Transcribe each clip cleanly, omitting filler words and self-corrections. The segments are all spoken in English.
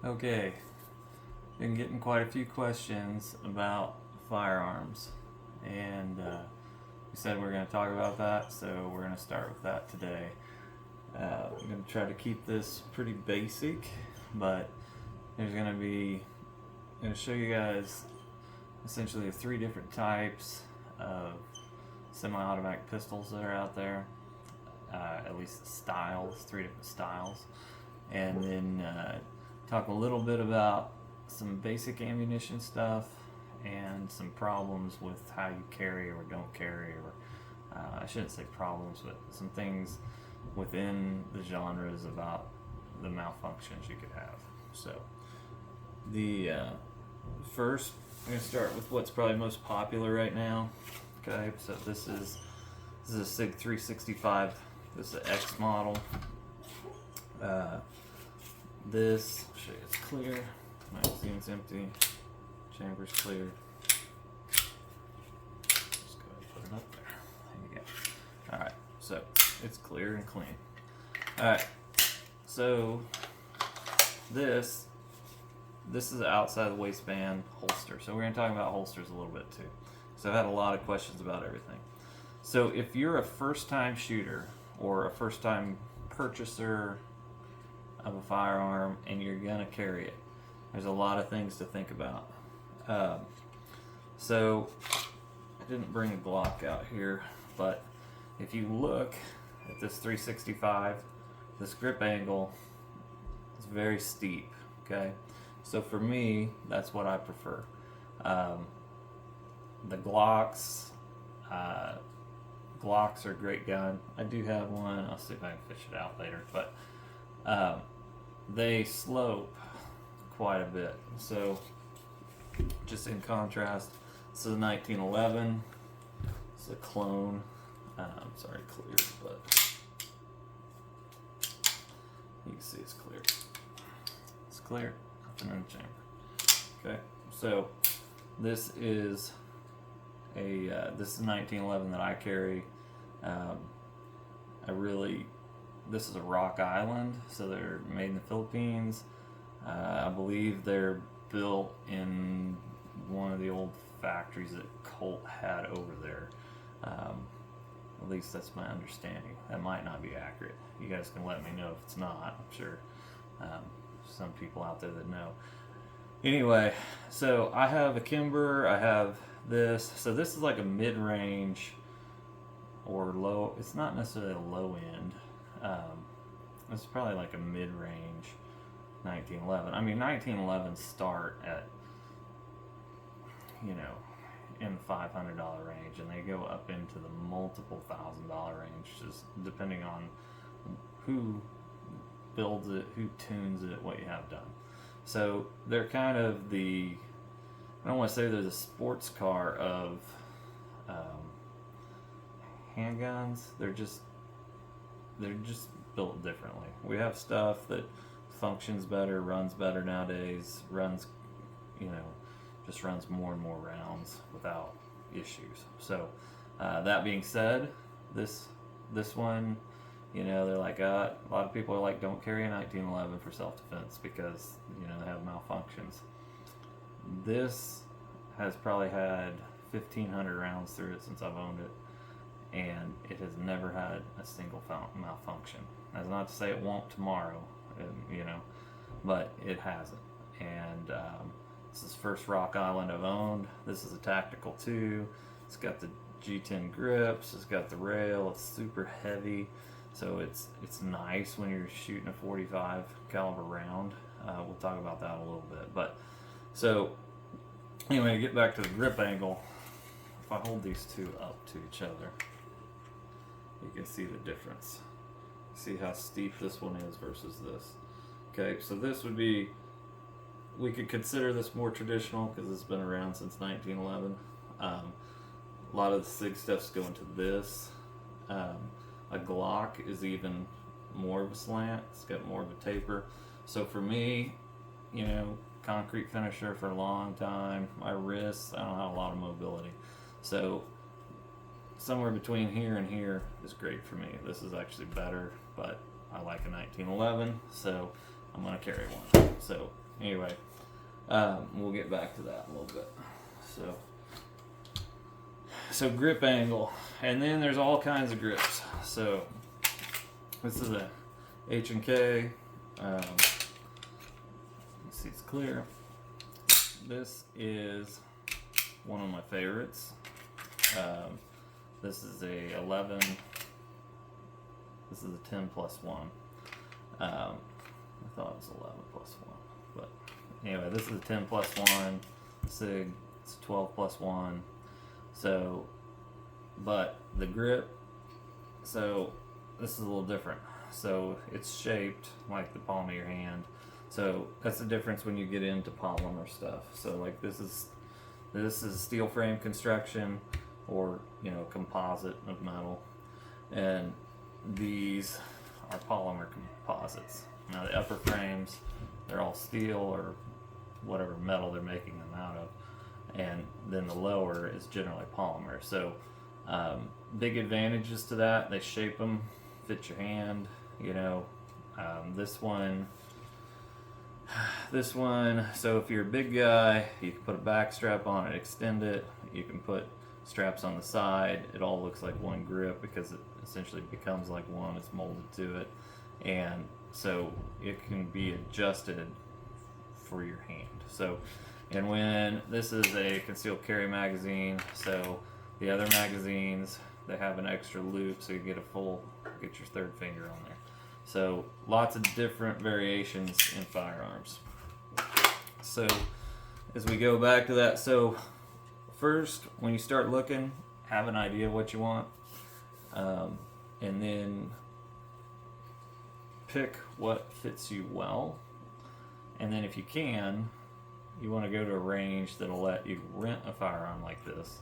Okay, been getting quite a few questions about firearms, and we said we are going to talk about that, so we're going to start with that today. I'm going to try to keep this pretty basic, but there's going to be, I'm going to show you guys essentially the three different types of semi-automatic pistols that are out there, at least styles, three different styles, and then talk a little bit about some basic ammunition stuff and some problems with how you carry or don't carry, or I shouldn't say problems, but some things within the genres about the malfunctions you could have. So the first, I'm going to start with what's probably most popular right now. Okay, so this is a SIG 365. This is an X model. This, I'll show you, it's clear. Magazine's empty. Chamber's clear. Just go ahead and put it up there. There you go. Alright, so it's clear and clean. Alright, so this is outside the waistband holster. So we're going to talk about holsters a little bit too. So I've had a lot of questions about everything. So if you're a first-time shooter or a first-time purchaser of a firearm and you're gonna carry it, there's a lot of things to think about. So I didn't bring a Glock out here, but if you look at this 365, this grip angle is very steep. Okay, so for me, that's what I prefer. The Glocks are a great gun. I do have one. I'll see if I can fish it out later, but they slope quite a bit. So just in contrast, this is a 1911. It's a clone. Sorry, clear, but you can see it's clear. It's clear, nothing in the chamber. Okay, so this is a 1911 that I carry. This is a Rock Island, so they're made in the Philippines. I believe they're built in one of the old factories that Colt had over there. At least that's my understanding. That might not be accurate. You guys can let me know if it's not. I'm sure some people out there that know. Anyway, so I have a Kimber, I have this. So this is like a mid-range or low. It's not necessarily a low end. It's probably like a mid-range 1911. I mean, 1911s start at, in the $500 range, and they go up into the multiple $1,000 range, just depending on who builds it, who tunes it, what you have done. So they're kind of I don't want to say they're the sports car of handguns. They're just built differently. We have stuff that functions better, runs better nowadays, just runs more and more rounds without issues. So that being said, this one, they're like, a lot of people are like, don't carry a 1911 for self-defense because they have malfunctions. This has probably had 1,500 rounds through it since I've owned it, and it has never had a single malfunction. That's not to say it won't tomorrow, but it hasn't. And this is first Rock Island I've owned. This is a tactical too. It's got the G10 grips. It's got the rail. It's super heavy, so it's nice when you're shooting a 45 caliber round. We'll talk about that a little bit. But so anyway, to get back to the grip angle, if I hold these two up to each other, you can see the difference. See how steep this one is versus this. Okay, so this would be, we could consider this more traditional because it's been around since 1911. A lot of the SIG stuff's going to this. A Glock is even more of a slant. It's got more of a taper. So for me, concrete finisher for a long time. My wrists, I don't have a lot of mobility. So somewhere between here and here is great for me. This is actually better, but I like a 1911, so I'm gonna carry one. So anyway, we'll get back to that in a little bit. So grip angle, and then there's all kinds of grips. So this is a H&K. Let's see, it's clear. This is one of my favorites. This is a 11. This is a 10 plus 1. I thought it was 11 plus 1. But anyway, this is a 10 plus 1 SIG. It's a 12 plus 1. So, but the grip, so this is a little different. So it's shaped like the palm of your hand. So that's the difference when you get into polymer stuff. So like this is steel frame construction, or composite of metal, and these are polymer composites. Now the upper frames, they're all steel or whatever metal they're making them out of, and then the lower is generally polymer. So big advantages to that: they shape them, fit your hand. This one, so if you're a big guy, you can put a back strap on it, extend it. You can put straps on the side. It all looks like one grip because it essentially becomes like one. It's molded to it, and so it can be adjusted for your hand. So, and when this is a concealed carry magazine, so the other magazines, they have an extra loop, so you get your third finger on there. So lots of different variations in firearms. So as we go back to that, so first, when you start looking, have an idea of what you want, and then pick what fits you well. And then if you can, you want to go to a range that'll let you rent a firearm like this.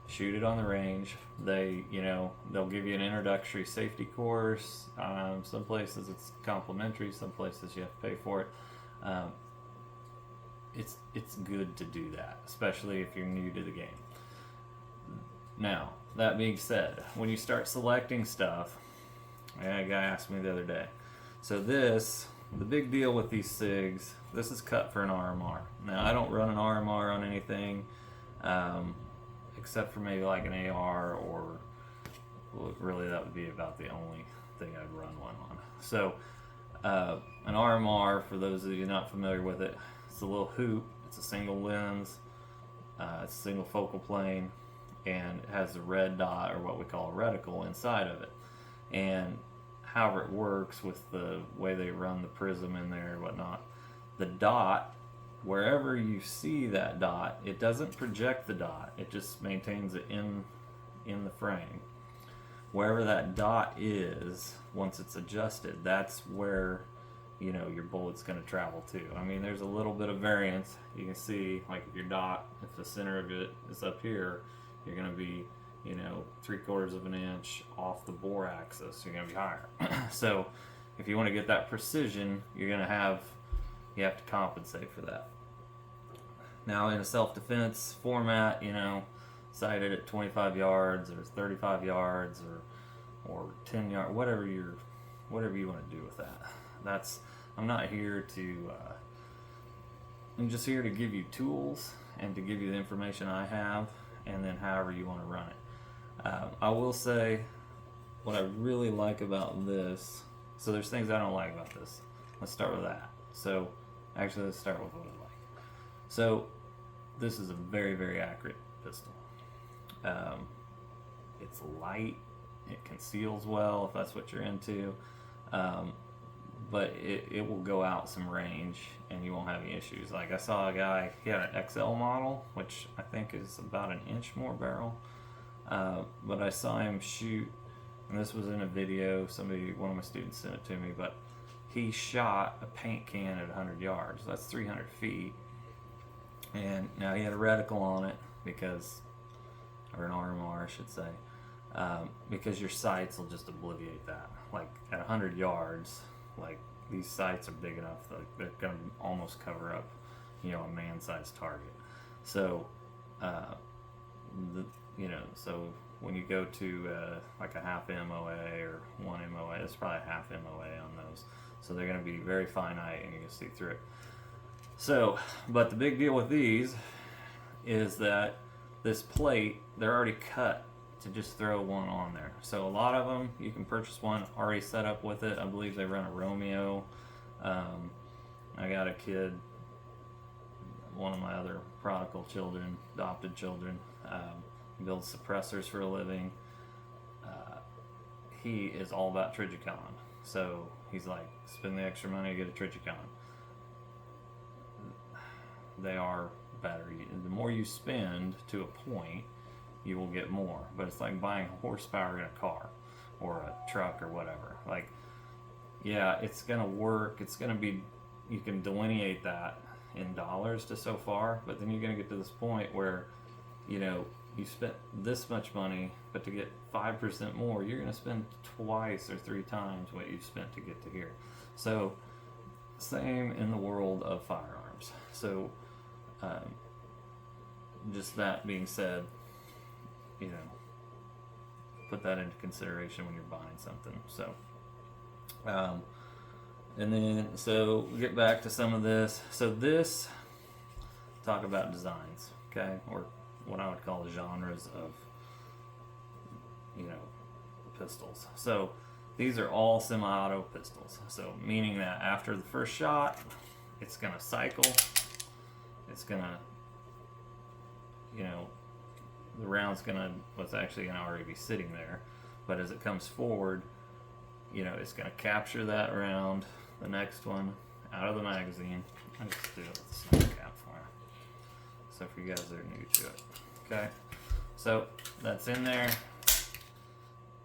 Shoot it on the range. They'll give you an introductory safety course. Some places it's complimentary, some places you have to pay for it. It's good to do that, especially if you're new to the game. Now, that being said, when you start selecting stuff, a guy asked me the other day. So the big deal with these SIGs, this is cut for an RMR. Now, I don't run an RMR on anything, except for maybe like an AR, or really that would be about the only thing I'd run one on. So an RMR, for those of you not familiar with it, it's a little hoop. It's a single lens. It's a single focal plane, and it has a red dot, or what we call a reticle, inside of it. And however it works with the way they run the prism in there and whatnot, the dot, wherever you see that dot, it doesn't project the dot. It just maintains it in the frame. Wherever that dot is, once it's adjusted, that's where your bullet's going to travel to. I mean, there's a little bit of variance. You can see, like, if your dot, if the center of it is up here, you're going to be 3/4 of an inch off the bore axis. You're going to be higher. So if you want to get that precision, you have to compensate for that. Now, in a self-defense format, sighted at 25 yards or 35 yards or 10 yards, whatever you want to do with that. I'm not here to. I'm just here to give you tools and to give you the information I have, and then however you want to run it. I will say what I really like about this. So there's things I don't like about this. Let's start with that. So actually, let's start with what I like. So this is a very, very accurate pistol. It's light. It conceals well, if that's what you're into. But it will go out some range and you won't have any issues. Like, I saw a guy, he had an XL model, which I think is about an inch more barrel. But I saw him shoot, and this was in a video, one of my students sent it to me, but he shot a paint can at 100 yards. That's 300 feet. And now he had a reticle on it or an RMR I should say, because your sights will just obliviate that. Like at 100 yards, like these sights are big enough that they're going to almost cover up, a man-sized target. So, so when you go to like a half MOA or 1 MOA, it's probably a half MOA on those. so they're going to be very finite and you can see through it. So, but the big deal with these is that this plate, they're already cut to just throw one on there. So a lot of them, you can purchase one already set up with it. I believe they run a Romeo. I got a kid, one of my other prodigal children, adopted children, builds suppressors for a living. He is all about Trigicon. So he's like, spend the extra money to get a Trigicon. They are better. The more you spend to a point, you will get more. But it's like buying horsepower in a car or a truck or whatever. Like, yeah, it's gonna work. It's gonna be, you can delineate that in dollars to so far, but then you're gonna get to this point where, you know, you spent this much money, but to get 5% more, you're gonna spend twice or 3 times what you've spent to get to here. So, same in the world of firearms. So, just that being said, you know, put that into consideration when you're buying something. So, and then, so we'll get back to some of this. So this, talk about designs, okay? Or what I would call the genres of, you know, pistols. So these are all semi-auto pistols. So meaning that after the first shot, it's gonna cycle. It's gonna, you know, the round's gonna, what's actually gonna already be sitting there. But as it comes forward, you know, it's gonna capture that round, the next one, out of the magazine. I just do it with a snap cap for you. So for you guys that are new to it. Okay, so that's in there.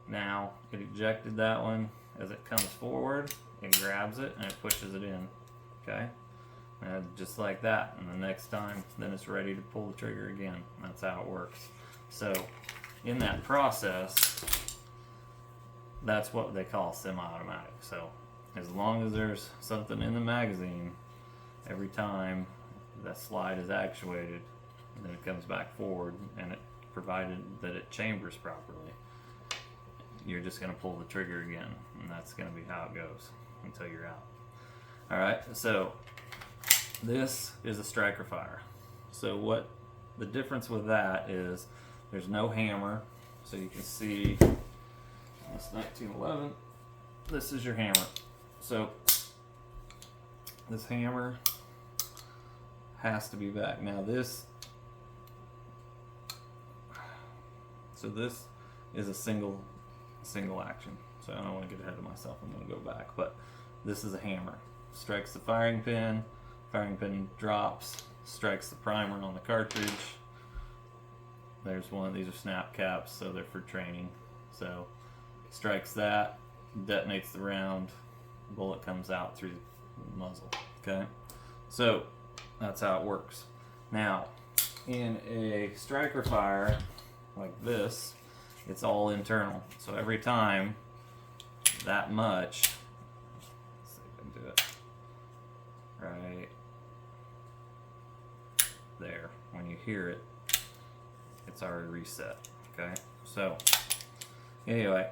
Now it ejected that one. As it comes forward, it grabs it and it pushes it in. Okay, and just like that. And the next time, then it's ready to pull the trigger again. That's how it works. So in that process, that's what they call semi-automatic. So as long as there's something in the magazine, every time that slide is actuated, and then it comes back forward, and it, provided that it chambers properly, you're just going to pull the trigger again, and that's going to be how it goes until you're out. Alright, so this is a striker fire. So what the difference with that is, there's no hammer. So you can see this 1911, this is your hammer. So this hammer has to be back. Now this, so this is a single action. So I don't want to get ahead of myself, I'm going to go back. But this is a hammer. Strikes the firing pin drops, strikes the primer on the cartridge. There's one, these are snap caps, so they're for training. So strikes that, detonates the round, bullet comes out through the muzzle. Okay, so that's how it works. Now, in a striker fire like this, it's all internal. So every time that much, let's see if I can do it right there. When you hear it, it's already reset. Okay, so anyway,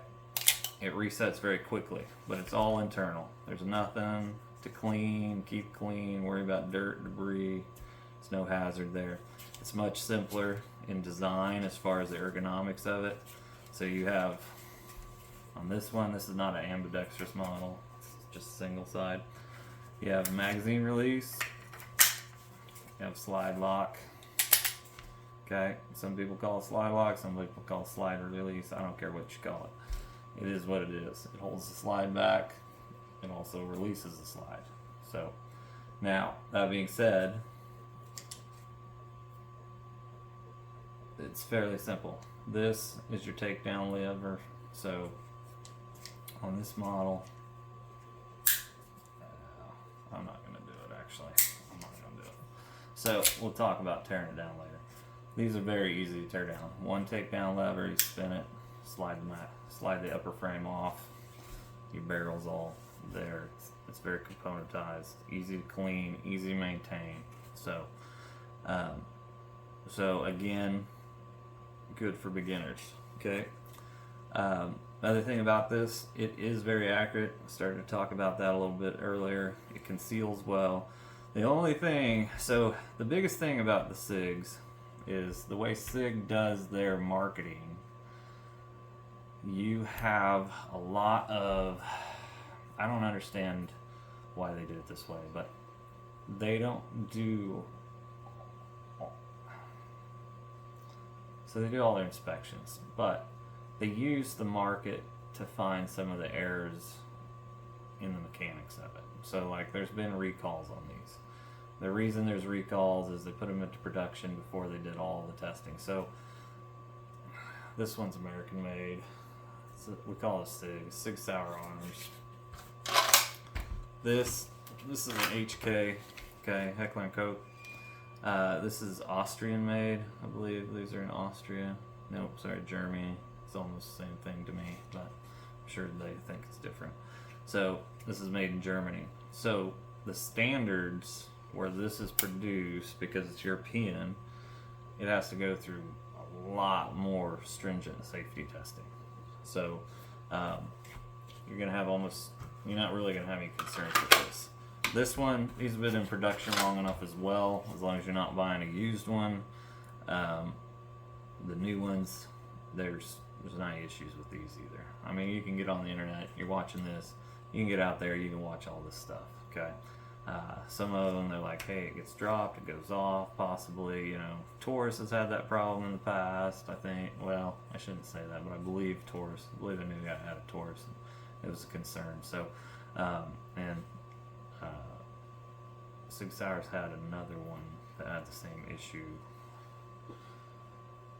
it resets very quickly, but it's all internal. There's nothing to clean, keep clean, worry about dirt, debris. It's no hazard there. It's much simpler in design as far as the ergonomics of it. So you have, on this one, this is not an ambidextrous model, it's just single side. You have magazine release, you have slide lock. Okay, some people call it slide lock, some people call it slide release. I don't care what you call it. It is what it is. It holds the slide back. It also releases the slide. So, now, that being said, it's fairly simple. This is your takedown lever. So, on this model, I'm not going to do it actually. I'm not going to do it. So, we'll talk about tearing it down later. These are very easy to tear down. One takedown lever, you spin it, slide the upper frame off. Your barrel's all there. It's very componentized, easy to clean, easy to maintain. So, so again, good for beginners. Okay. Another thing about this, it is very accurate. I started to talk about that a little bit earlier. It conceals well. The only thing, so the biggest thing about the SIGs is the way SIG does their marketing. You have a lot of, I don't understand why they do it this way, but they don't do, so they do all their inspections, but they use the market to find some of the errors in the mechanics of it. So like there's been recalls on these. The reason there's recalls is they put them into production before they did all the testing. So this one's American made. We call it Sig Sauer Arms. This is an HK, okay, Heckler & Koch. This is Austrian made, I believe. These are in Austria. Nope, sorry, Germany. It's almost the same thing to me, but I'm sure they think it's different. So this is made in Germany. So the standards where this is produced, because it's European, it has to go through a lot more stringent safety testing. So you're gonna have you're not really gonna have any concerns with this. This one, these have been in production long enough as well, as long as you're not buying a used one. The new ones, there's not any issues with these either. I mean, you can get on the internet, you're watching this, you can get out there, you can watch all this stuff, okay? Some of them, they're like, hey, it gets dropped, it goes off, possibly, you know. Taurus has had that problem in the past, I think. Well, I shouldn't say that, but I believe a new guy had a Taurus, and it was a concern. So, Sig Sauer's had another one that had the same issue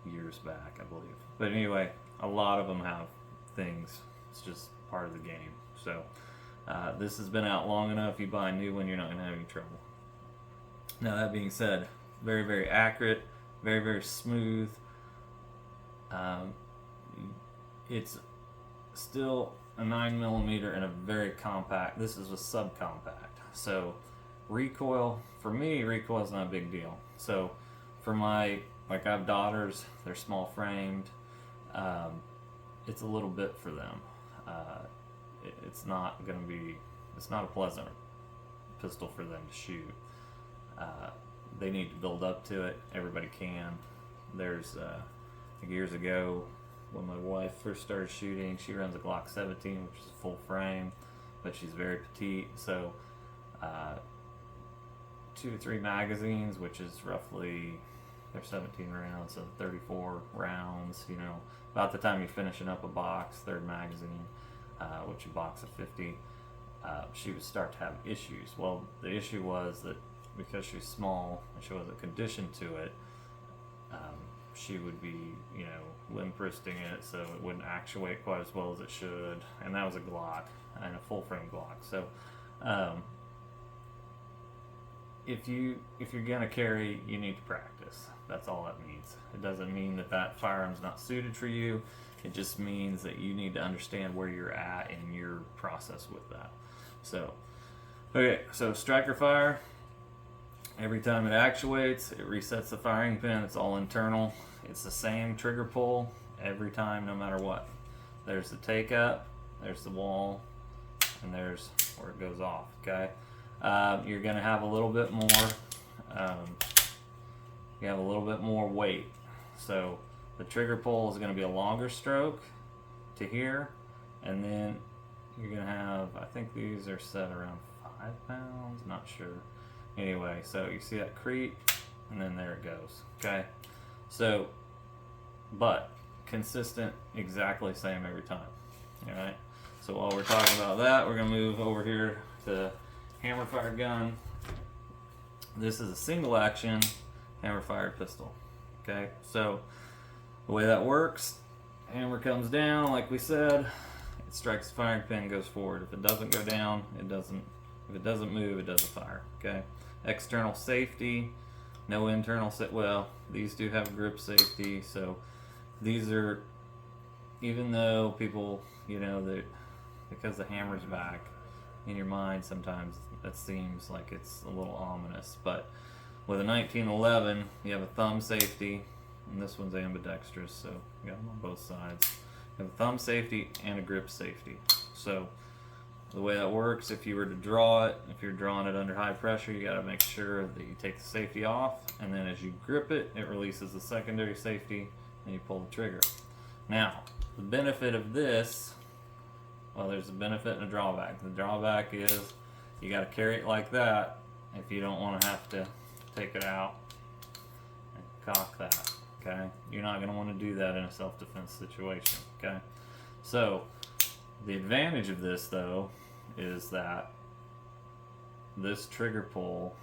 years back, I believe. But anyway, a lot of them have things. It's just part of the game. So this has been out long enough. You buy a new one, you're not going to have any trouble. Now that being said, very, very accurate, very, very smooth. It's still a 9mm and a very compact. This is a subcompact. So recoil, for me, recoil is not a big deal. So for I have daughters, they're small framed. It's a little bit for them. It's not a pleasant pistol for them to shoot. They need to build up to it. Everybody can. There's, years ago, when my wife first started shooting, she runs a Glock 17, which is full frame, but she's very petite. So 2 to 3 magazines, which is roughly, they're 17 rounds, so 34 rounds, you know, about the time you're finishing up a box, third magazine, which a box of 50, she would start to have issues. Well, the issue was that because she's small and she wasn't conditioned to it, she would be, you know, limb twisting it so it wouldn't actuate quite as well as it should. And that was a Glock and a full frame Glock. So if you're gonna carry, you need to practice. That's all it means. It doesn't mean that firearm's not suited for you. It just means that you need to understand where you're at in your process with that. So, okay, so striker fire. Every time it actuates, it resets the firing pin. It's all internal. It's the same trigger pull every time, no matter what. There's the take up, there's the wall, and there's where it goes off, okay? You're gonna have a little bit more, you have a little bit more weight. So the trigger pull is gonna be a longer stroke to here, and then you're gonna have, I think these are set around 5 pounds, not sure. Anyway, so you see that creep, and then there it goes, okay? So, but consistent, exactly same every time, all right? So while we're talking about that, we're gonna move over here to hammer fire gun. This is a single action hammer fired pistol, okay? So the way that works, hammer comes down, like we said, it strikes the firing pin, goes forward. If it doesn't go down, it doesn't. If it doesn't move, it doesn't fire, okay? External safety, no internal well, these do have grip safety, so these are, even though people, you know, that because the hammer's back, in your mind sometimes that seems like it's a little ominous, but with a 1911, you have a thumb safety, and this one's ambidextrous, so you got them on both sides. You have a thumb safety and a grip safety. So the way that works, if you were to draw it, if you're drawing it under high pressure, you got to make sure that you take the safety off, and then as you grip it, it releases the secondary safety, and you pull the trigger. Now, the benefit of this, well, there's a benefit and a drawback. The drawback is you got to carry it like that if you don't want to have to take it out and cock that. Okay, you're not going to want to do that in a self-defense situation. Okay, so the advantage of this, though, is that this trigger pull,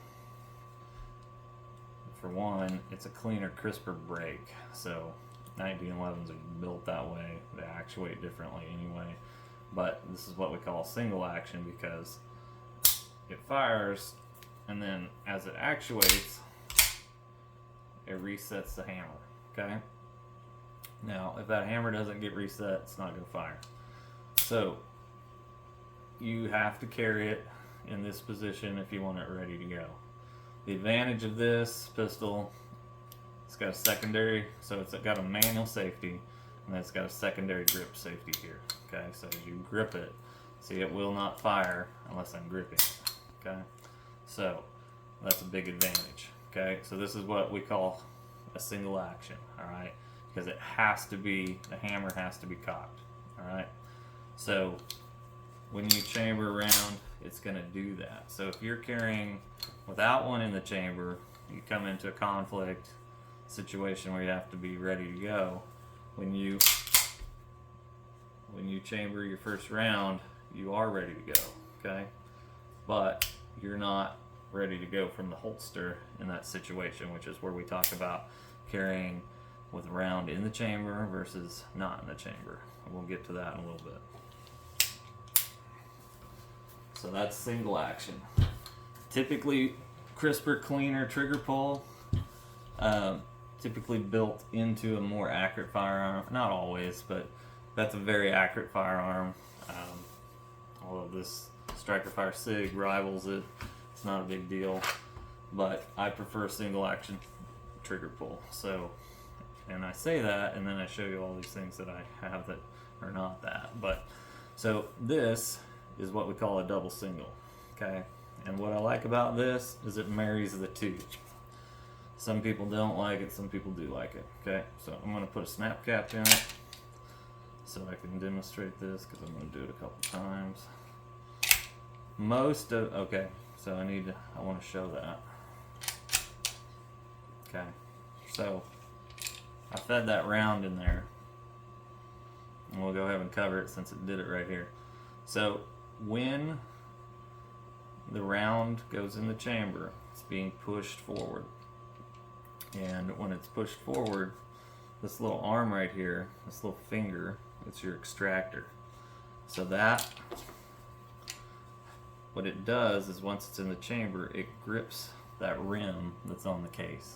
for one, it's a cleaner, crisper break. So 1911s are built that way. They actuate differently anyway. But this is what we call single action because it fires, and then as it actuates, it resets the hammer. Okay? Now, if that hammer doesn't get reset, it's not going to fire. So you have to carry it in this position if you want it ready to go. The advantage of this pistol, it's got a secondary, so it's got a manual safety, and then it's got a secondary grip safety here. Okay, so as you grip it, see, it will not fire unless I'm gripping it. Okay, so that's a big advantage. Okay, so this is what we call a single action. All right, because it has to be, the hammer has to be cocked. All right. So when you chamber around, it's going to do that. So if you're carrying without one in the chamber, you come into a conflict situation where you have to be ready to go. When you chamber your first round, you are ready to go, okay? But you're not ready to go from the holster in that situation, which is where we talk about carrying with a round in the chamber versus not in the chamber. We'll get to that in a little bit. So that's single action. Typically crisper, cleaner trigger pull, typically built into a more accurate firearm. Not always, but that's a very accurate firearm. Although this Striker Fire SIG rivals it, it's not a big deal. But I prefer single action trigger pull. So, and I say that, and then I show you all these things that I have that are not that. But so this is what we call a double single. Okay, and what I like about this is it marries the two. Some people don't like it, some people do like it. Okay, so I'm going to put a snap cap in it so I can demonstrate this because I'm going to do it a couple times. Okay, so I want to show that. Okay, so I fed that round in there, and we'll go ahead and cover it since it did it right here. So when the round goes in the chamber, it's being pushed forward. And when it's pushed forward, this little arm right here, this little finger, it's your extractor. So that, what it does is once it's in the chamber, it grips that rim that's on the case.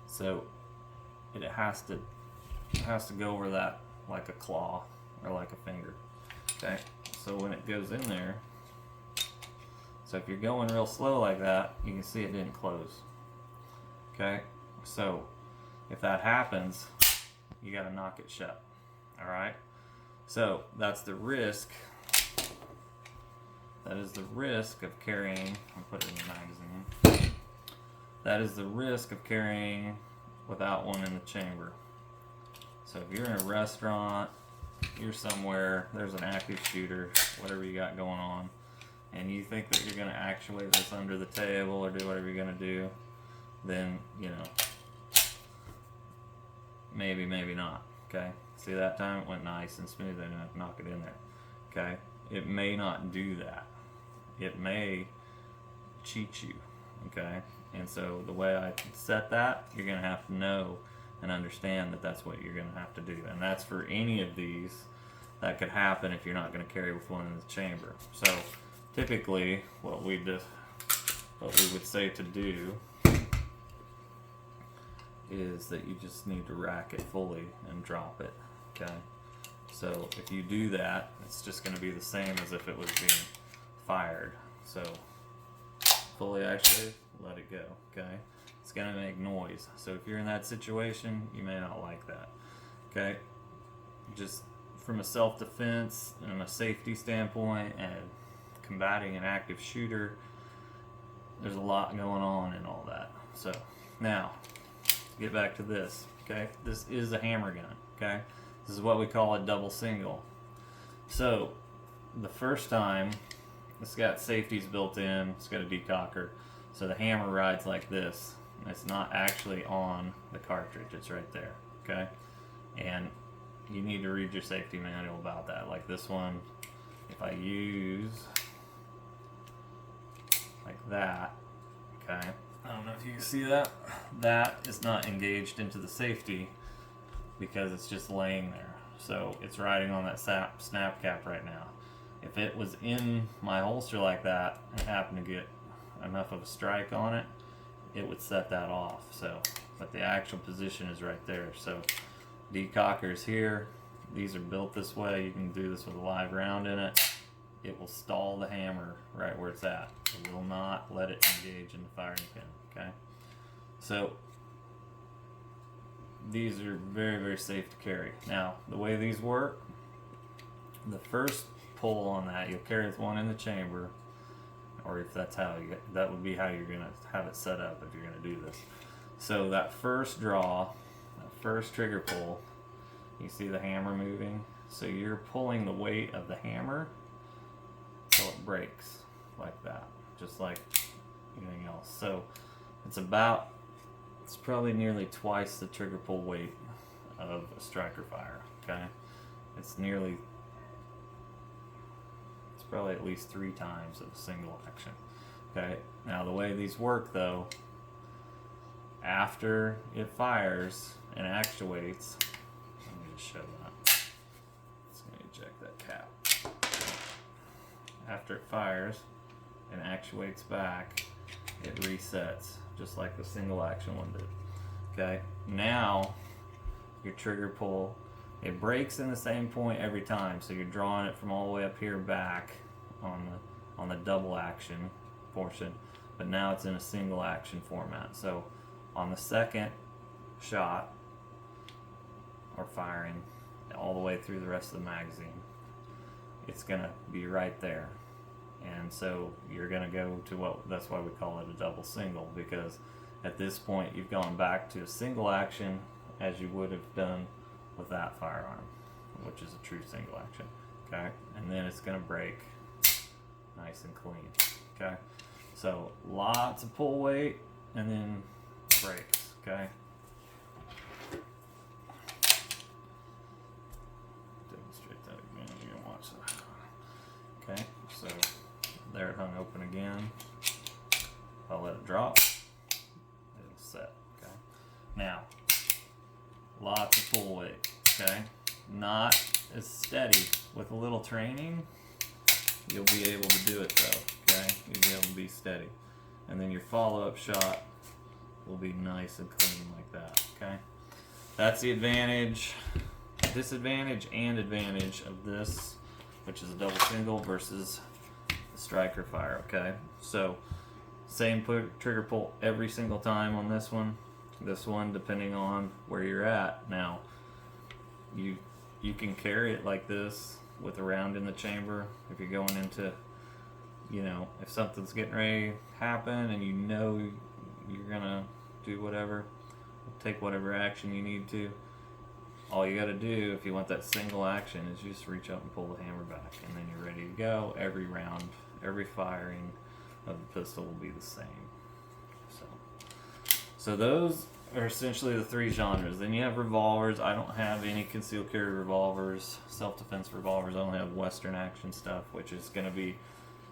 So it has to go over that like a claw or like a finger. Okay, so when it goes in there, so if you're going real slow like that, you can see it didn't close. Okay, so if that happens, you got to knock it shut. All right, so that's the risk. That is the risk of carrying. I'll put it in the magazine. That is the risk of carrying without one in the chamber. So if you're in a restaurant, you're somewhere, there's an active shooter, whatever you got going on, and you think that you're going to actuate this under the table or do whatever you're going to do, then, you know, maybe not. Okay, see, that time it went nice and smooth. I didn't have to knock it in there. Okay, it may not do that. It may cheat you. Okay, and so the way I set that, you're going to have to know and understand that that's what you're going to have to do, and that's for any of these that could happen if you're not going to carry with one in the chamber. So typically what we would say to do is that you just need to rack it fully and drop it. Okay, so if you do that, it's just going to be the same as if it was being fired. So fully actuated, let it go. Okay, it's going to make noise. So if you're in that situation, you may not like that. Okay, just from a self-defense and a safety standpoint and combating an active shooter, there's a lot going on in all that. So now, get back to this, okay? This is a hammer gun, okay? This is what we call a double single. So the first time, it's got safeties built in, it's got a decocker, so the hammer rides like this. It's not actually on the cartridge, it's right there, okay? And you need to read your safety manual about that. Like this one, if I use like that, okay, I don't know if you can see that, that is not engaged into the safety because it's just laying there. So it's riding on that snap cap right now. If it was in my holster like that and happened to get enough of a strike on it, it would set that off. So, but the actual position is right there. So decockers here, these are built this way. You can do this with a live round in it. It will stall the hammer right where it's at. It will not let it engage in the firing pin, okay? So these are very, very safe to carry. Now, the way these work, the first pull on that, you'll carry one in the chamber, or if that's how you, that would be how you're gonna have it set up if you're gonna do this. So that first draw, that first trigger pull, you see the hammer moving, so you're pulling the weight of the hammer till it breaks like that, just like anything else. So it's probably nearly twice the trigger pull weight of a striker fire, okay? It's probably at least 3 times of a single action, okay? Now the way these work though, after it fires and actuates, let me just show that. Let's eject that cap. After it fires and actuates back, it resets, just like the single action one did. Okay, now your trigger pull, it breaks in the same point every time, so you're drawing it from all the way up here back on the double action portion, but now it's in a single action format. So on the second shot or firing all the way through the rest of the magazine, it's gonna be right there. And so you're gonna go to that's why we call it a double single, because at this point you've gone back to a single action as you would have done with that firearm, which is a true single action, okay? And then it's gonna break nice and clean, okay? So lots of pull weight and then breaks, okay? Demonstrate that again, you're gonna watch that. Okay, so there it hung open again. I'll let it drop, it'll set, okay? Now, lots of pull weight, okay? Not as steady. With a little training, you'll be able to do it though, okay? You'll be able to be steady. And then your follow-up shot will be nice and clean like that, okay? That's the advantage, disadvantage and advantage of this, which is a double single versus the striker fire, okay? So, same trigger pull every single time on this one. This one, depending on where you're at. Now, you can carry it like this with a round in the chamber if you're going into, you know, if something's getting ready to happen and you know you're gonna do whatever, take whatever action you need to. All you gotta do if you want that single action is just reach up and pull the hammer back, and then you're ready to go. Every round, every firing of the pistol will be the same. So those are essentially the 3 genres. Then you have revolvers. I don't have any concealed carry revolvers, self-defense revolvers. I only have Western action stuff, which is going to be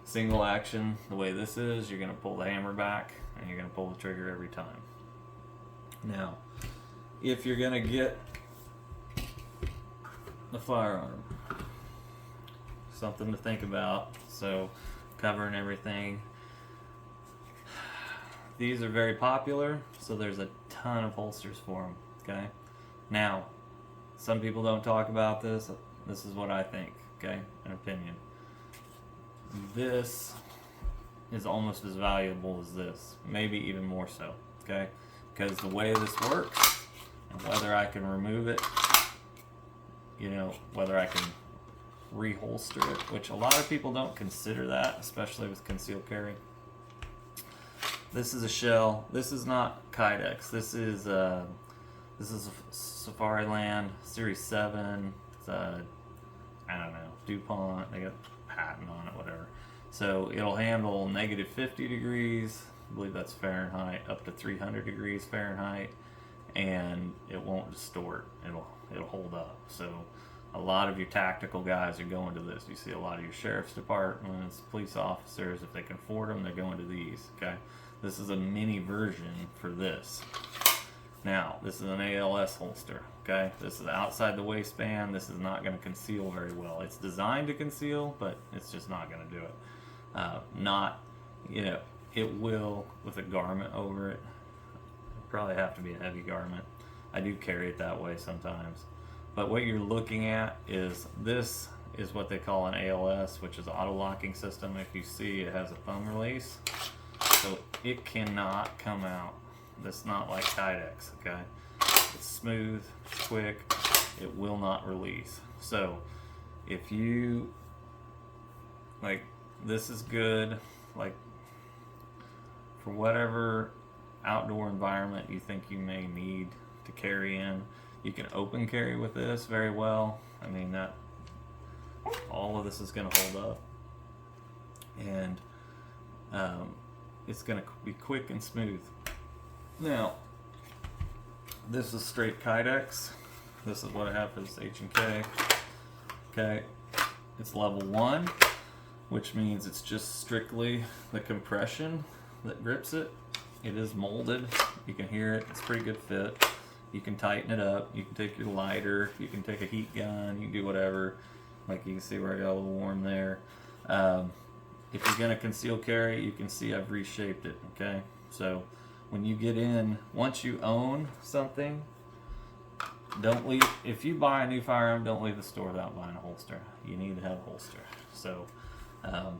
single action. The way this is, you're going to pull the hammer back and you're going to pull the trigger every time. Now, if you're going to get the firearm, something to think about. So, covering everything. These are very popular, so there's a ton of holsters for them, okay? Now, some people don't talk about this. This is what I think, okay? An opinion. This is almost as valuable as this, maybe even more so, okay? Because the way this works, and whether I can remove it you know, whether I can reholster it, which a lot of people don't consider that, especially with concealed carry. This is a shell. This is not Kydex. This is a Safariland Series 7. It's a, I don't know, DuPont. They got a patent on it, whatever. So it'll handle negative 50 degrees. I believe that's Fahrenheit, up to 300 degrees Fahrenheit, and it won't distort. It'll hold up. So a lot of your tactical guys are going to this. You see a lot of your sheriff's departments, police officers, if they can afford them, they're going to these. Okay, this is a mini version for this. Now, this is an ALS holster. Okay, this is outside the waistband. This is not going to conceal very well. It's designed to conceal, but it's just not going to do it. Not, you know, it will with a garment over it. It'll probably have to be a heavy garment. I do carry it that way sometimes. But what you're looking at is, this is what they call an ALS, which is auto locking system. If you see, it has a thumb release, so it cannot come out. That's not like Kydex, okay? It's smooth, it's quick, it will not release. So if you, like, this is good, like, for whatever outdoor environment you think you may need to carry in. You can open carry with this very well. I mean, that all of this is going to hold up, and it's going to be quick and smooth. Now, this is straight Kydex. This is what I have for this H&K. Okay, it's level 1, which means it's just strictly the compression that grips it. It is molded. You can hear it. It's a pretty good fit. You can tighten it up. You can take your lighter. You can take a heat gun. You can do whatever. Like, you can see where I got a little warm there. If you're going to conceal carry, you can see I've reshaped it. Okay, so when you get in, once you own something, don't leave. If you buy a new firearm, don't leave the store without buying a holster. You need to have a holster. So I'll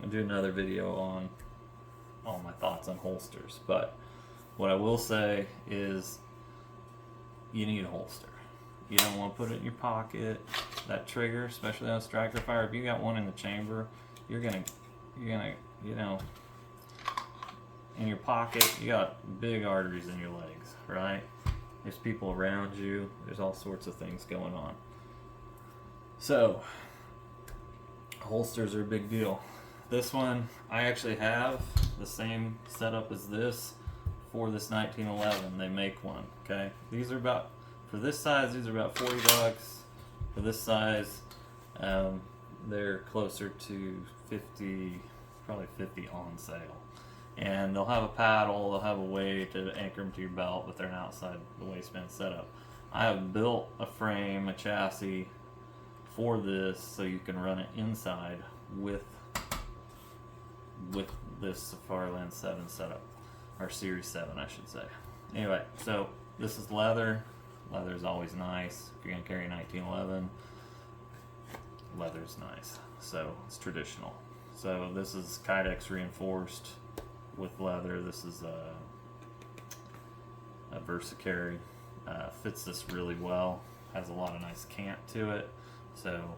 do another video on all my thoughts on holsters. But what I will say is, you need a holster. You don't want to put it in your pocket. That trigger, especially on a striker fire, if you got one in the chamber, you're gonna, you know, in your pocket, you got big arteries in your legs, right? There's people around you. There's all sorts of things going on. So, holsters are a big deal. This one, I actually have the same setup as this for this 1911. They make one, okay? These are about, for this size, these are about $40. For this size, they're closer to 50, probably 50 on sale. And they'll have a paddle, they'll have a way to anchor them to your belt, but they're an outside the waistband setup. I have built a frame, a chassis for this, so you can run it inside with this Safariland 7 setup, or Series 7 I should say. Anyway, so this is leather. Leather's always nice. If you're going to carry a 1911, leather's nice. So it's traditional. So this is Kydex reinforced with leather. This is a VersaCarry. Fits this really well. Has a lot of nice cant to it. So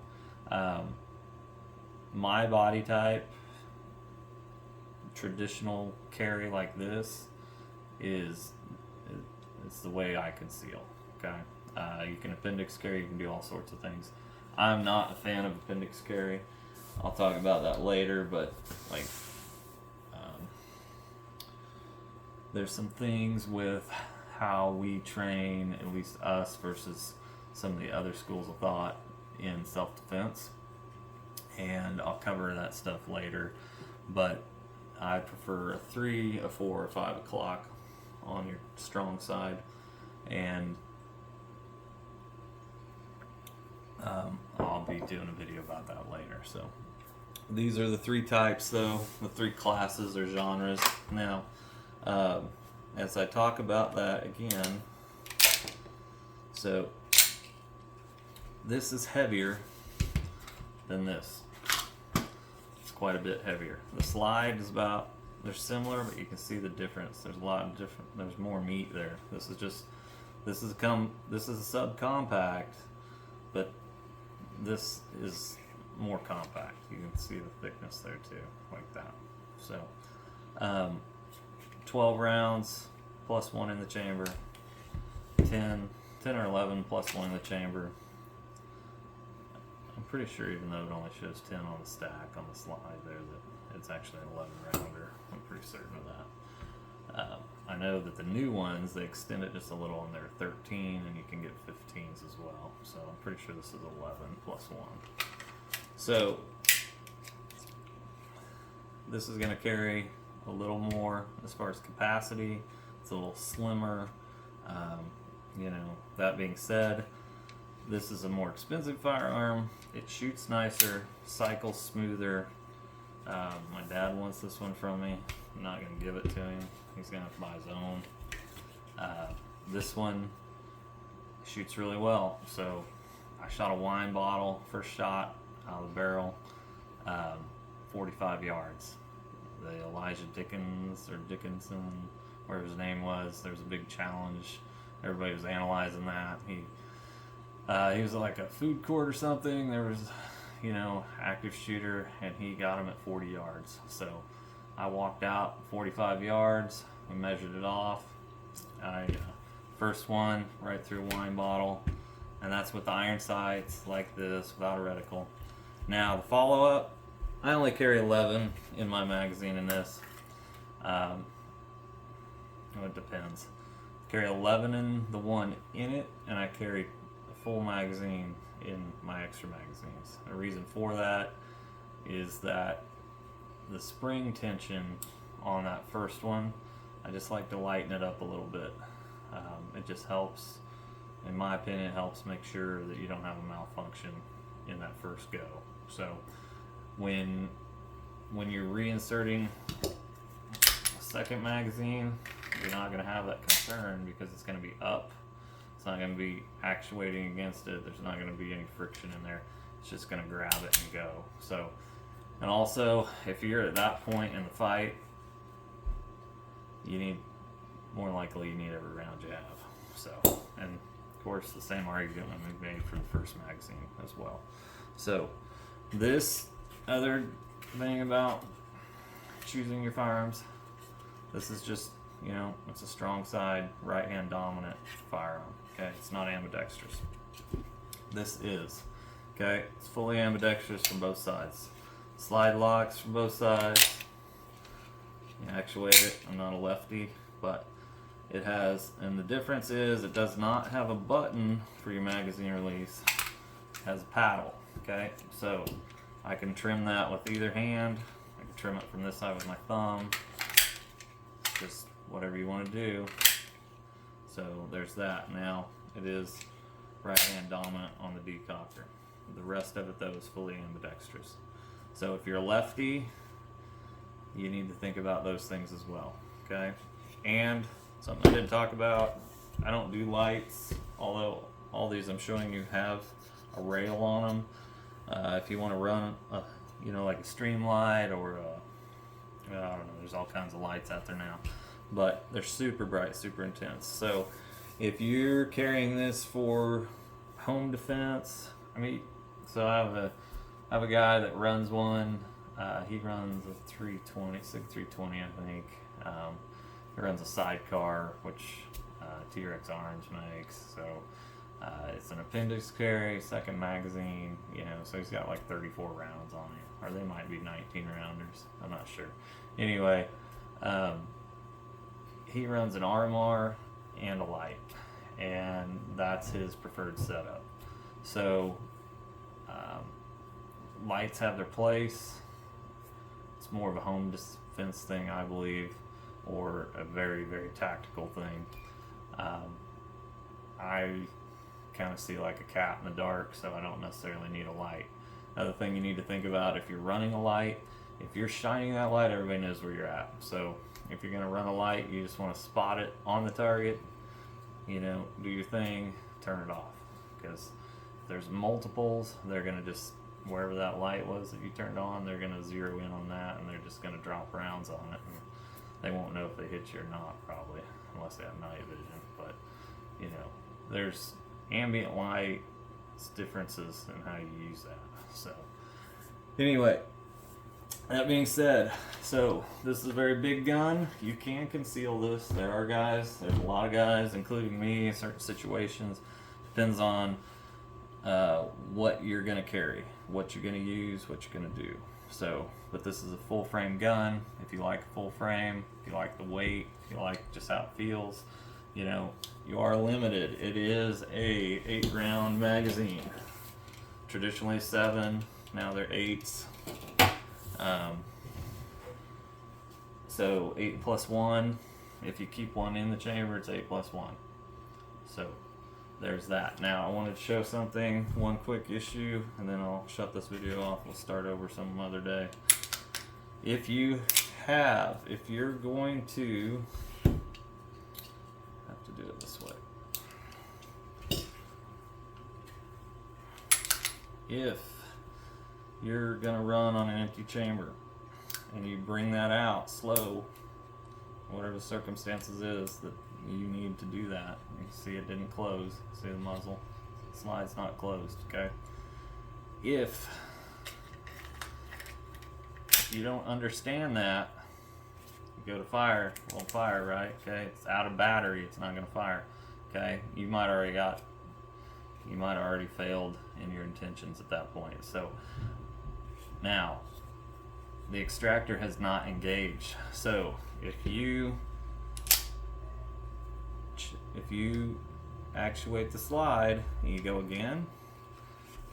my body type, traditional carry like this is it's the way I conceal. Okay, you can appendix carry. You can do all sorts of things. I'm not a fan of appendix carry. I'll talk about that later. But like, there's some things with how we train, at least us, versus some of the other schools of thought in self-defense, and I'll cover that stuff later. But I prefer a 3, a 4, or 5 o'clock on your strong side, and I'll be doing a video about that later. So these are the 3 types, though, the 3 classes or genres. Now, as I talk about that again, so this is heavier than this. It's quite a bit heavier. The slide is about, they're similar, but you can see the difference. There's a lot of different, there's more meat there. This is a subcompact, but this is more compact. You can see the thickness there too, like that. So 12 rounds plus 1 in the chamber, 10 or 11 plus 1 in the chamber. I'm pretty sure, even though it only shows 10 on the stack on the slide there, that it's actually an 11 rounder. I'm pretty certain of that. I know that the new ones, they extend it just a little, and they're 13, and you can get 15s as well. So I'm pretty sure this is 11 plus 1. So this is going to carry a little more as far as capacity. It's a little slimmer. You know, that being said, this is a more expensive firearm. It shoots nicer, cycles smoother. My dad wants this one from me. I'm not going to give it to him. He's going to have to buy his own. This one shoots really well. So I shot a wine bottle, first shot out of the barrel, 45 yards. The Elijah Dickinson, whatever his name was, there was a big challenge. Everybody was analyzing that. He was at like a food court or something. There was, you know, active shooter, and he got him at 40 yards. So I walked out 45 yards. We measured it off. First one right through a wine bottle, and that's with the iron sights like this without a reticle. Now the follow-up, I only carry 11 in my magazine in this. Well, it depends. I carry 11 in the one in it, and I carry a full magazine in my extra magazines. The reason for that is that the spring tension on that first one, I just like to lighten it up a little bit. It just helps, in my opinion, it helps make sure that you don't have a malfunction in that first go. So when you're reinserting a second magazine, you're not going to have that concern because it's going to be up. It's not going to be actuating against it. There's not going to be any friction in there. It's just going to grab it and go. So, and also, if you're at that point in the fight, more likely you need every round you have. So, and of course the same argument we made for the first magazine as well. So, this other thing about choosing your firearms, this is just, you know, it's a strong side, right hand dominant firearm. Okay, it's not ambidextrous. This is, okay, it's fully ambidextrous from both sides. Slide locks from both sides. You actuate it. I'm not a lefty, but it has, and the difference is it does not have a button for your magazine release. It has a paddle, okay? So I can trim that with either hand. I can trim it from this side with my thumb. Just whatever you want to do. So there's that. Now it is right hand dominant on the decocker. The rest of it though is fully ambidextrous. So if you're a lefty, you need to think about those things as well, okay? And something I didn't talk about, I don't do lights, although all these I'm showing you have a rail on them. If you want to run, you know, like a stream light or I don't know, there's all kinds of lights out there now, but they're super bright, super intense. So if you're carrying this for home defense, I mean, so I have a guy that runs one. He runs a 320, SIG 320, I think. He runs a sidecar, which T-Rex Arms makes. So it's an appendix carry, second magazine, you know, so he's got like 34 rounds on it. Or they might be 19 rounders. I'm not sure. Anyway, he runs an RMR and a light. And that's his preferred setup. So lights have their place. It's more of a home defense thing, I believe, or a very, very tactical thing. I kind of see like a cat in the dark, so I don't necessarily need a light. Another thing you need to think about, if you're running a light, if you're shining that light, everybody knows where you're at. So if you're going to run a light, you just want to spot it on the target, you know, do your thing, turn it off. Because if there's multiples, they're going to just, wherever that light was that you turned on, they're going to zero in on that, and they're just going to drop rounds on it. And they won't know if they hit you or not, probably, unless they have night vision. But, you know, there's ambient light, It's differences in how you use that. So anyway, that being said, so this is a very big gun. You can conceal this. There's a lot of guys, including me, in certain situations. Depends on what you're going to carry, what you're going to use, what you're going to do. So, but this is a full frame gun. If you like full frame, if you like the weight, if you like just how it feels, you know, you are limited. It is a 8-round magazine. Traditionally 7, now they're 8s. So 8 plus 1, if you keep one in the chamber, it's 8 plus 1. So there's that. Now I wanted to show something, one quick issue, and then I'll shut this video off. We'll start over some other day. If you're going to have to do it this way. If you're gonna run on an empty chamber and you bring that out slow, whatever the circumstances is that you need to do that. You see it didn't close. See the muzzle? Slide's not closed, okay? If you don't understand that, you go to fire, it won't fire, right? Okay, it's out of battery, it's not gonna fire. Okay, you might have already failed in your intentions at that point. So now the extractor has not engaged. So if you actuate the slide and you go again,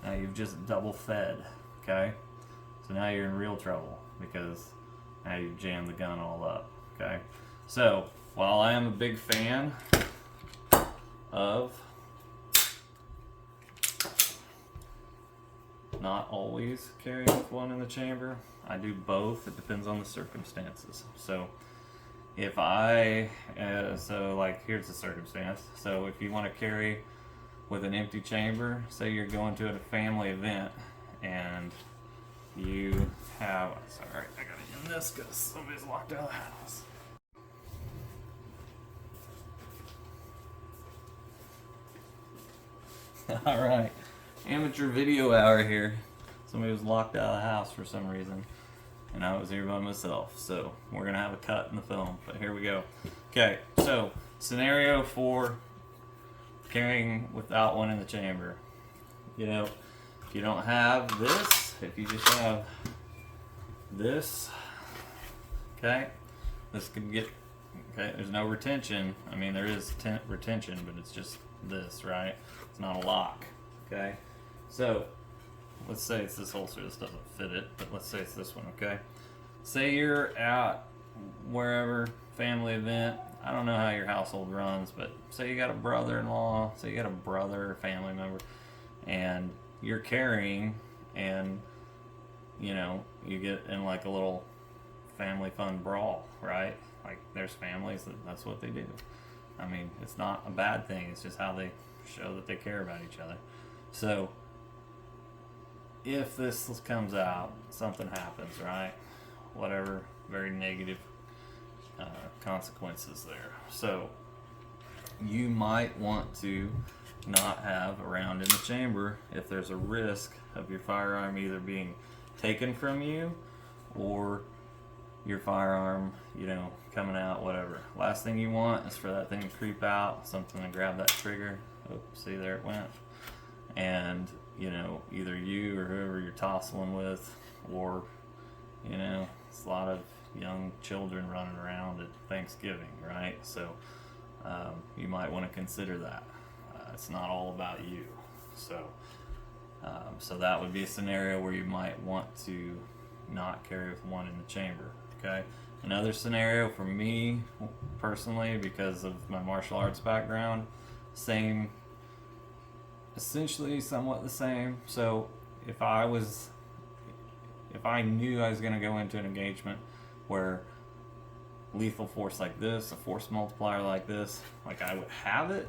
now you've just double fed, okay? So now you're in real trouble because now you've jammed the gun all up, okay? So while I am a big fan of not always carrying with one in the chamber, I do both. It depends on the circumstances. So if like here's the circumstance. So if you want to carry with an empty chamber, say you're going to a family event and you have, sorry, I gotta end this because somebody's locked out of the house. All right, amateur video hour here. Somebody was locked out of the house for some reason, and I was here by myself. So we're gonna have a cut in the film, but here we go. Okay, so scenario for carrying without one in the chamber. You know, if you don't have this, if you just have this, okay, this could get, okay, there's no retention. I mean, there is retention, but it's just this, right? It's not a lock, okay? So let's say it's this holster. This doesn't fit it, but let's say it's this one, okay? Say you're at wherever, family event. I don't know how your household runs, but say you got a brother-in-law, say you got a brother, family member, and you're carrying, and you know, you get in like a little family fun brawl, right? Like there's families that's what they do. I mean, it's not a bad thing. It's just how they show that they care about each other. So if this comes out, something happens, right? Whatever, very negative consequences there. So you might want to not have a round in the chamber if there's a risk of your firearm either being taken from you or your firearm, you know, coming out, whatever. Last thing you want is for that thing to creep out, something to grab that trigger. Oh, see, there it went. And, you know, either you or whoever you're tossing with, or, you know, it's a lot of young children running around at Thanksgiving, right? So you might want to consider that. It's not all about you. So so that would be a scenario where you might want to not carry with one in the chamber, okay? Another scenario for me personally, because of my martial arts background, same, essentially somewhat the same. So if I knew I was going to go into an engagement where lethal force like this, a force multiplier like this, like I would have it,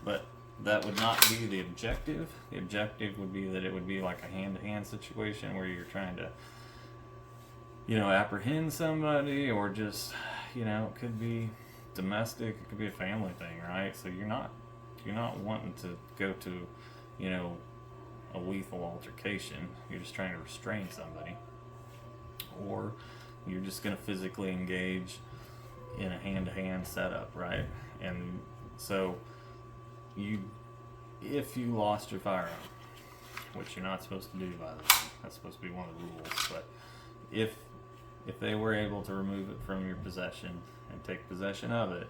but that would not be the objective. The objective would be that it would be like a hand-to-hand situation where you're trying to, you know, apprehend somebody, or just, you know, it could be domestic, it could be a family thing, right? So you're not wanting to go to, you know, a lethal altercation. You're just trying to restrain somebody, or you're just going to physically engage in a hand-to-hand setup, right? And so if you lost your firearm, which you're not supposed to do, by the way, that's supposed to be one of the rules, but if they were able to remove it from your possession and take possession of it,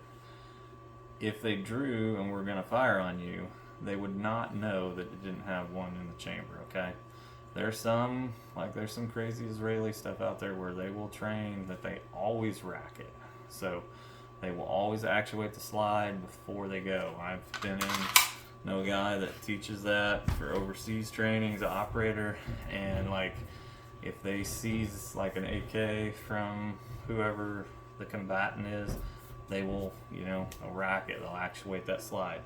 if they drew and were going to fire on you, they would not know that it didn't have one in the chamber, okay? There's some crazy Israeli stuff out there where they will train that they always rack it. So they will always actuate the slide before they go. I've know a guy that teaches that for overseas training. He's an operator, and like if they seize like an AK from whoever the combatant is, they will, they'll rack it. They'll actuate that slide.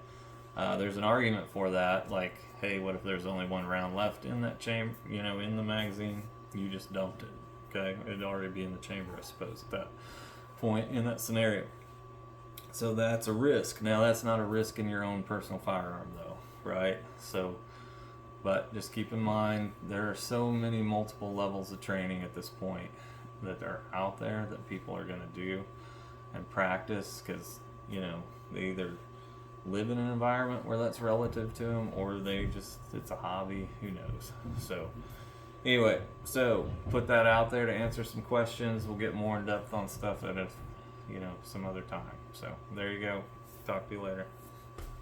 There's an argument for that, like, hey, what if there's only one round left in that chamber, in the magazine? You just dumped it, okay? It'd already be in the chamber, I suppose, at that point in that scenario. So that's a risk. Now, that's not a risk in your own personal firearm, though, right? So, but just keep in mind, there are so many multiple levels of training at this point that are out there that people are going to do and practice, because, they either live in an environment where that's relative to them, or it's a hobby, who knows. So anyway, so put that out there to answer some questions. We'll get more in depth on stuff at some other time. So there you go. Talk to you later.